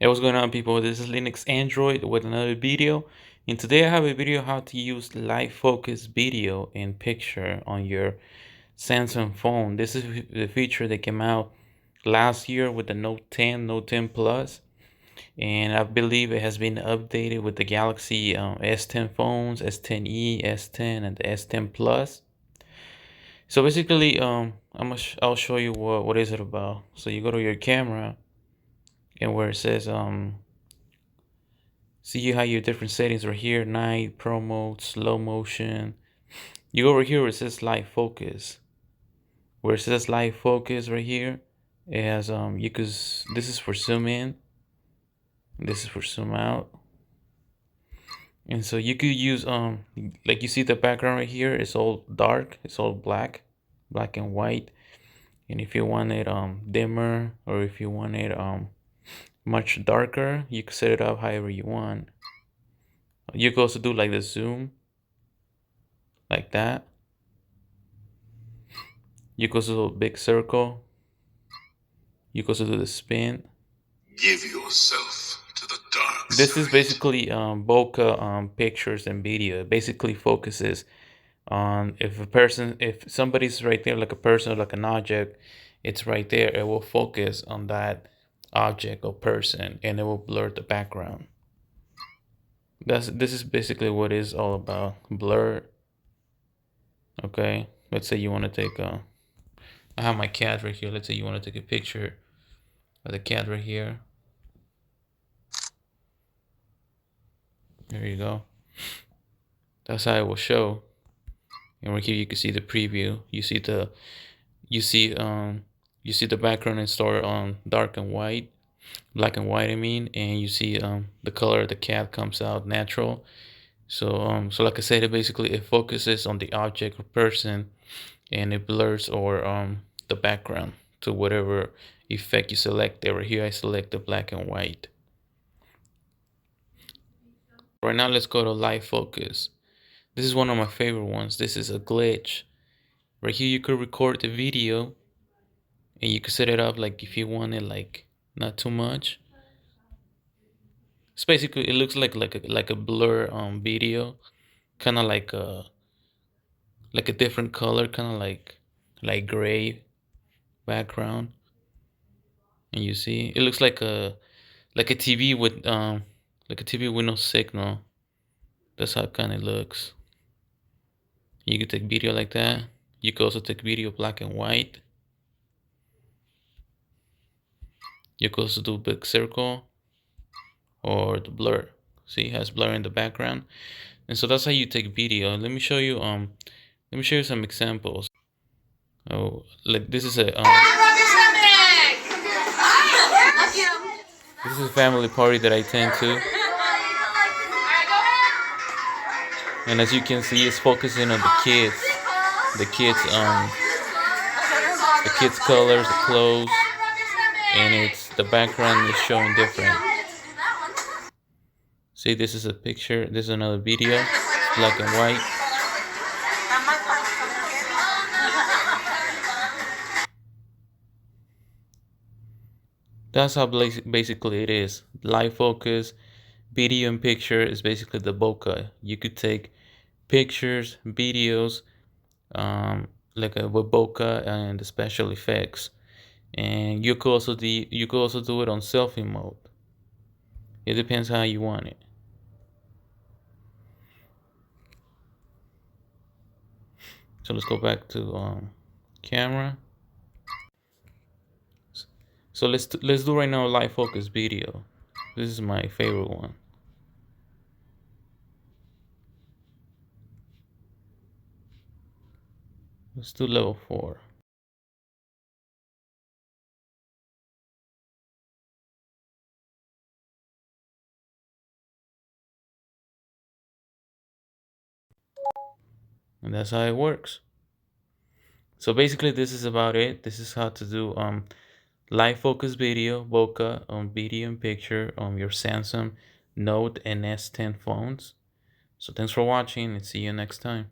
Hey, what's going on, people? This is Linux Android with another video. And today I have a video how to use live focus video in picture on your Samsung phone. This is the feature that came out last year with the Note 10, Note 10 Plus. And I believe it has been updated with the Galaxy S10 phones, S10e, S10, and the S10 Plus. So basically, I'll show you what is it about. So you go to your camera and where it says see you have your different settings right here: night, pro mode, slow motion. You go over here where it says live focus. Where it says live focus right here, it has you could this is for zoom in, this is for zoom out. And so you could use like you see the background right here, it's all dark, it's all black and white. And if you want it dimmer, or if you want it much darker, you can set it up however you want. You can also do like the zoom like that. You can also do a big circle. You can also do the spin. Give yourself to the dark This side. is basically bokeh pictures and video. It basically focuses on if somebody's right there, like a person or like an object, it's right there. It will focus on that object or person, and it will blur the background. This is basically what it's all about. Blur. Okay, let's say you want to take a. I have my cat right here. Let's say you want to take a picture of the cat right here. There you go. That's how it will show. And right here you can see the preview. You see you see the background and start on dark and white, black and white I mean, and you see the color of the cat comes out natural. So like I said, it focuses on the object or person, and it blurs or the background to whatever effect you select. Over here I select the black and white. Right now let's go to live focus. This is one of my favorite ones. This is a glitch. Right here you could record the video, and you could set it up like if you want it like not too much. It's basically, it looks like a blur video, kind of like a different color, kind of like gray background. And you see it looks like a TV with like a TV with no signal. That's how it kind of looks. You could take video like that. You could also take video black and white. You could also do big circle or the blur. See, it has blur in the background. And so that's how you take video. Let me show you some examples. Oh, like this is this is a family party that I attend to. And as you can see, it's focusing on the kids. The kids the kids' colors, the clothes, and it's the background is showing different. See, this is a picture, this is another video. It's black and white. That's how basically it is. Live focus, video and picture is basically the bokeh. You could take pictures, videos, with bokeh and the special effects, and you could also do it on selfie mode. It depends how you want it. So let's go back to camera. So let's do right now a live focus video. This is my favorite one. Let's do level 4. And that's how it works. So basically this is about it. This is how to do live focus video, bokeh on video and picture on your Samsung Note and S10 phones. So thanks for watching, and see you next time.